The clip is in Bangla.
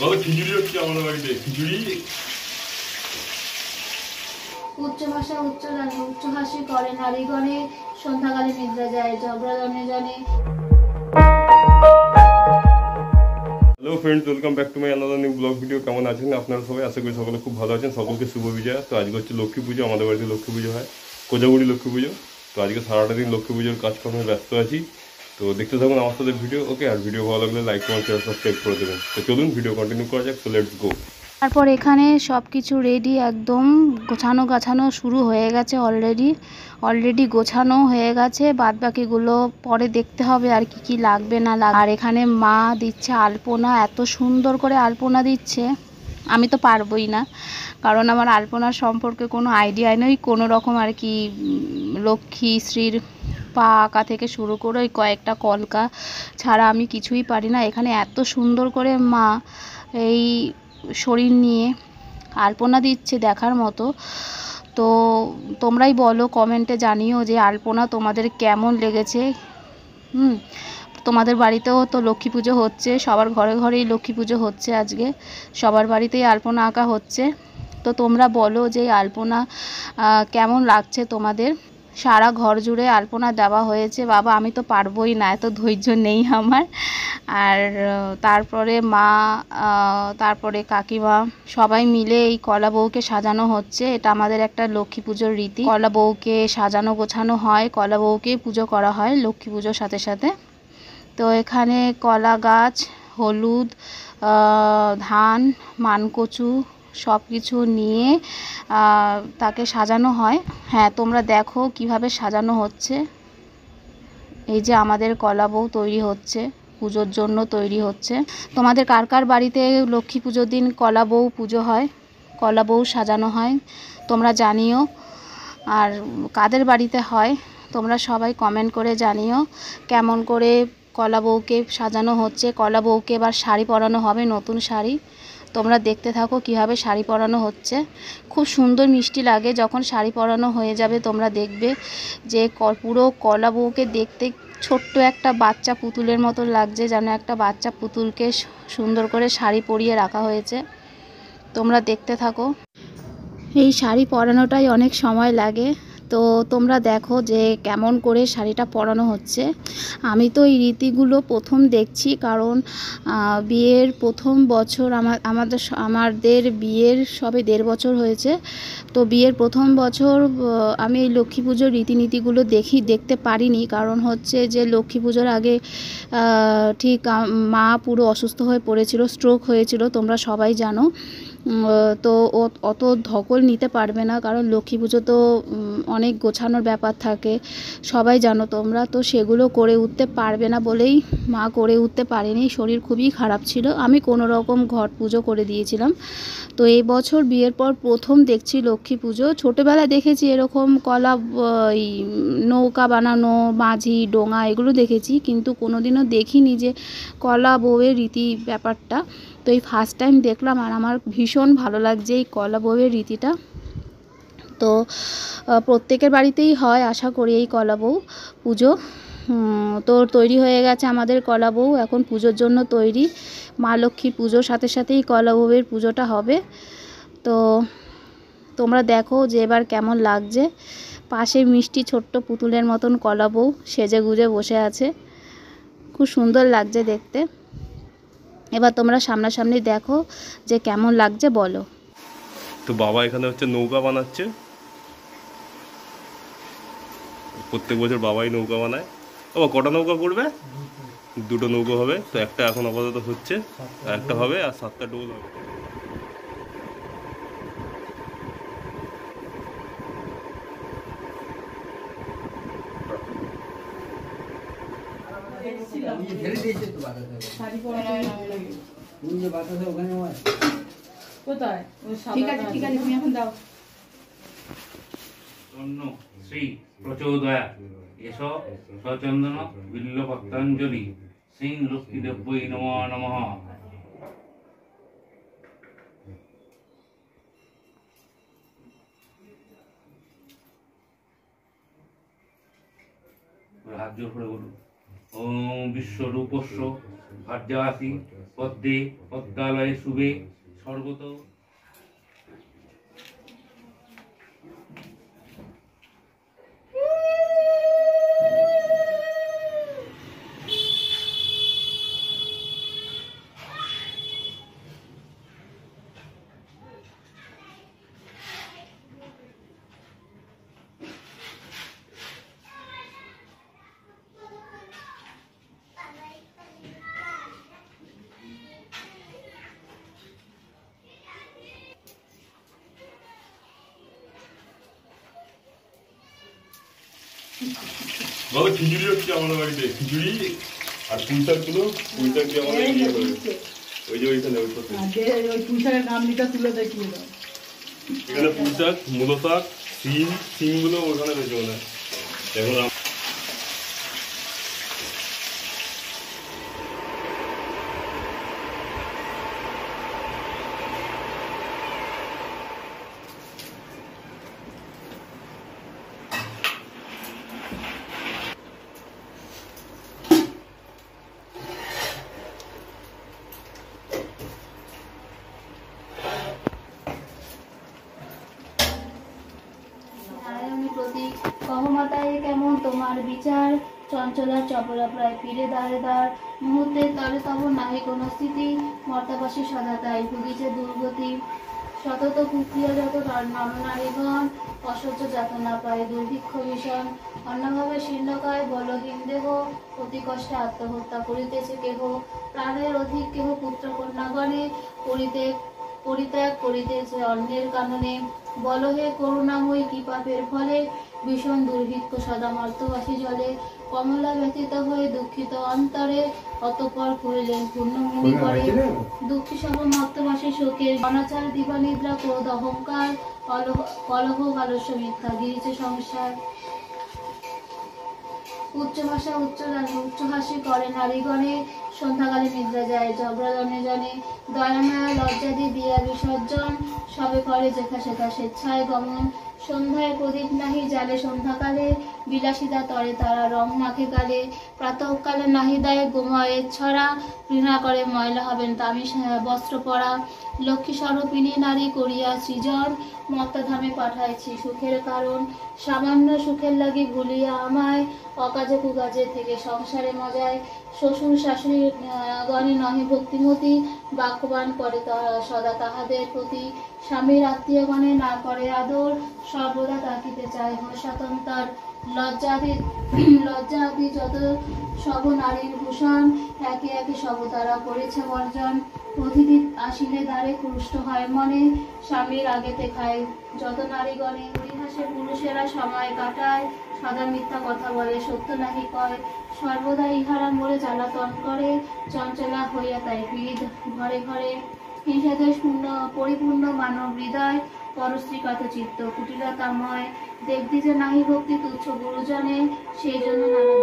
বাবা খিচুড়ি হচ্ছে আমাদের বাড়িতে খিচুড়ি উচ্চ ভাষা উচ্চ হাসি করে নারীগণে সন্ধ্যাকালে নিদ্রা যায় ঝগড়া জনে জনে। Hello friends, welcome back to my another new blog video. কেমন আছেন আপনারা সবাই? আশা করি সকলে খুব ভালো আছেন। সকলকে শুভ বিজয়া। তো আজকে হচ্ছে লক্ষ্মী পুজো। আমাদের বাড়িতে লক্ষ্মী পুজো হয়, কোজাগুড়ি লক্ষ্মী পুজো। তো আজকে সারাটা দিন লক্ষ্মী পুজোর কাজকর্মে ব্যস্ত আছি। তো দেখতে থাকুন আমার সাথে ভিডিও। ওকে, আর ভিডিও ভালো লাগলে লাইক কমেন্ট শেয়ার সাবস্ক্রাইব করে দেবেন। তো চলুন ভিডিও কন্টিনিউ করা যাক। So let's go. তারপর এখানে সব কিছু রেডি, একদম গোছানো শুরু হয়ে গেছে। অলরেডি গোছানো হয়ে গেছে। বাদবাকিগুলো পরে দেখতে হবে আর কি লাগবে না লাগবে। আর এখানে মা দিচ্ছে আলপনা, এত সুন্দর করে আলপনা দিচ্ছে। আমি তো পারবই না, কারণ আমার আলপনার সম্পর্কে কোনো আইডিয়া নেই। কোনো রকম আর কি লক্ষ্মী শ্রীর পা আঁকা থেকে শুরু করে ওই কয়েকটা কলকা ছাড়া আমি কিছুই পারি না। এখানে এত সুন্দর করে মা এই শরীর নিয়ে আলপনা দিচ্ছে, দেখার মতো। তো তোমরাই বলো, কমেন্টে জানিও যে আলপনা তোমাদের কেমন লেগেছে। তোমাদের বাড়িতেও তো লক্ষ্মী পুজো হচ্ছে, সবার ঘরে ঘরেই লক্ষ্মী পুজো হচ্ছে। আজকে সবার বাড়িতেই আলপনা আঁকা হচ্ছে। তো তোমরা বলো যে আলপনা কেমন লাগছে তোমাদের। সারা ঘর জুড়ে আলপনা দেওয়া হয়েছে। বাবা, আমি তো পারবই না, এত ধৈর্য নেই আমার। আর তারপরে মা, তারপরে কাকিমা সবাই মিলে এই কলা বউকে সাজানো হচ্ছে। এটা আমাদের একটা লক্ষ্মী পুজোর রীতি। কলা বউকে সাজানো গোছানো হয়, কলা বউকে পুজো করা হয় লক্ষ্মী পুজোর সাথে সাথে। তো এখানে কলা গাছ, হলুদ, ধান, মানকচু সব কিছু নিয়ে তাকে সাজানো হয়। হ্যাঁ, তোমরা দেখো কিভাবে সাজানো হচ্ছে। এই যে আমাদের কলা বউ তৈরি হচ্ছে, পুজোর জন্য তৈরি হচ্ছে। তোমাদের কার কার বাড়িতে লক্ষ্মী পুজোর দিন কলা বউ পুজো হয়, কলা বউ সাজানো হয়, তোমরা জানিও। আর কাদের বাড়িতে হয় তোমরা সবাই কমেন্ট করে জানিও কেমন করে কলা বউকে সাজানো হচ্ছে। কলা বউকে এবার শাড়ি পরানো হবে, নতুন শাড়ি। তোমরা দেখতে থাকো কিভাবে শাড়ি পরানো হচ্ছে। খুব সুন্দর মিষ্টি লাগে যখন শাড়ি পরানো হয়ে যাবে। তোমরা দেখবে যে পুরো কলা বউকে দেখতে ছোট্ট একটা বাচ্চা পুতুলের মতো লাগছে, যেন একটা বাচ্চা পুতুলকে সুন্দর করে শাড়ি পরিয়ে রাখা হয়েছে। তোমরা দেখতে থাকো। এই শাড়ি পরানোটাই অনেক সময় লাগে। তো তোমরা দেখো যে কেমন করে শাড়িটা পরানো হচ্ছে। আমি তো এই রীতিগুলো প্রথম দেখছি, কারণ বিয়ের প্রথম বছর আমাদের বিয়ের সবে 1.5 বছর হয়েছে। তো বিয়ের প্রথম বছর আমি এই লক্ষ্মী পুজোর রীতিনীতিগুলো দেখতে পারিনি। কারণ হচ্ছে যে লক্ষ্মী পুজোর আগে ঠিক মা পুরো অসুস্থ হয়ে পড়েছিল, স্ট্রোক হয়েছিল, তোমরা সবাই জানো। তো অত ধকল নিতে পারবে না, কারণ লক্ষ্মী পুজো তো অনেক গোছানোর ব্যাপার থাকে, সবাই জানো তোমরা। তো সেগুলো করে উঠতে পারবে না বলেই মা করে উঠতে পারেনি, শরীর খুবই খারাপ ছিল। আমি কোনো রকম ঘট পুজো করে দিয়েছিলাম। তো এই বছর বিয়ের পর প্রথম দেখছি লক্ষ্মী পুজো। ছোটোবেলায় দেখেছি এরকম কলা নৌকা বানানো, মাঝি, ডোঙা এগুলো দেখেছি, কিন্তু কোনোদিনও দেখিনি যে কলা বউয়ের রীতি ব্যাপারটা। তো এই ফার্স্ট টাইম দেখলাম, আর আমার ভীষণ ভালো লাগছে এই কলা বউয়ের রীতিটা। তো প্রত্যেকের বাড়িতেই হয় আশা করি এই কলা বউ পুজো। তো তৈরি হয়ে গেছে আমাদের কলা বউ, এখন পুজোর জন্য তৈরি। মা লক্ষ্মীর পুজোর সাথে সাথেই কলা বউয়ের পুজোটা হবে। তো তোমরা দেখো যে এবার কেমন লাগছে। পাশে মিষ্টি ছোট্ট পুতুলের মতন কলা বউ সেজে গুজে বসে আছে, খুব সুন্দর লাগছে দেখতে। এবার তোমরা সামনাসামনি দেখো যে কেমন লাগছে বলো। তো বাবা এখানে হচ্ছে নৌকা বানাচ্ছে। প্রত্যেক বছর বাবাই নৌকা বানায়। বাবা কটা নৌকা করবে? 2টো নৌকা হবে। তো একটা এখন আপাতত হচ্ছে, আর একটা হবে, আর 7টা ডোল হবে। শ্রী প্রচোদয়া এস সচন্দন বিল্ল ভক্তাঞ্জলি শ্রী লক্ষ্মী দেব্যই নমো নমঃ। হাত জোর করে বলুন। বিশ্বরূপস্য ভার্যাসি পদ্মে পদ্মালয়ে শুভে সর্বত। বলো খিচুড়ি হচ্ছে আমাদের বাড়িতে, খিচুড়ি আর পুঁইশাক গুলো, পুঁইশাক দিয়ে আমাদের ইয়ে করে ওই যে ওইখানে ওই পাশে। ওই পুঁইশাকের নামটা তুলে দেখিয়ে দাও। এখানে পুঁইশাক, মূলো শাক, সিম গুলো ওখানে রয়েছে মনে হয়। এখন নারায়ণী প্রতীক কহমাতায় কেমন তোমার বিচার, চঞ্চলার চপলা প্রায় ফিরে দাঁড়ে দাঁড়, মুহূর্তে তলে তব নাহি কোন স্থিতি, মর্তাবাসী সদা তাই ভুগিছে দুর্গতি, শতত কুক্রিয়া যত নরনারীগণ, অসহ্য যাতনা পায় দুর্ভিক্ষ ভীষণ, অন্যভাবে শীর্ণকায় বলহীন দেহ, অতি কষ্টে আত্মহত্যা করিতেছে কেহ, প্রাণের অধিক কেহ পুত্র কন্যাগণে, পরিত্যাগ করিতেছে অন্যের কাননে, বলহে করুণাময়ী কি পাপের ফলে, ভীষণ দুর্ভিক্ষ সদা মর্তবাসী জলে, কমলা ব্যথিত হয়ে দুঃখিত অন্তরে, অতঃপর করিলেন পূর্ণমুনি করে, দুঃখী সব মর্তবাসী শোকের অনাচার দিবানিদ্রা ক্রোধ অহংকার, কলহ আলস্য মিথ্যা গিরিছে সংসার, উচ্চ ভাষা উচ্চ জানে উচ্চ হাসি করে নারীগণে, সন্ধ্যাকালে নিদ্রা যায় ঝগড়া জনে জনে, দয়ামায়া লজ্জাদি দিয়া বিসর্জন, সবে করে যেথা সেথা স্বেচ্ছায় গমন, সন্ধ্যায় প্রদীপ নাহি জালে সন্ধ্যাকালে, বিলাসিতা তরে তারা রং মাখে গালে, প্রাতঃকালে নাহি দেয় গোময়ের ছড়া, ঘৃণা করে ময়লা হবেন তামিস বস্ত্র পরা, লক্ষ্মী স্বরূপিণী নারী করিয়া সৃজন, মত্তধামে পাঠাইছি সুখের কারণ, সামান্য সুখের লাগি ভুলিয়া আমায়, অকাজে কুকাজে থেকে সংসারে মজায়, শ্বশুর শাশুড়ি গণে নহে ভক্তিমতী, বাক্যবান করে সদা তাহাদের প্রতি, স্বামীর আত্মীয়গণে না করে আদর, সর্বদা তাকিতে চায় হয় স্বতন্ত্র, লজ্জাদি যত সব নারীর ভূষণ, একে একে সব তারা করেছে বর্জন, অতিথি আসিলে দ্বারে কুষ্ট হয় মনে, স্বামীর আগেতে খায় যত নারীগণে, পরিহাসে পুরুষেরা সময় কাটায়, সদা মিথ্যা কথা বলে সত্য নাহি কয়, সর্বদা ইহারা মোরে জ্বালাতন করে, চঞ্চলা হইয়া তাই পীড়িত ঘরে ঘরে, হিংসাদেশ পরিপূর্ণ মানব হৃদয়, পরশ্রীকাত চিত্ত কুটিলতাময়, দেখদি যে নাহি ভক্তি তুচ্ছ গুরুজনে, সেই জন্য নানা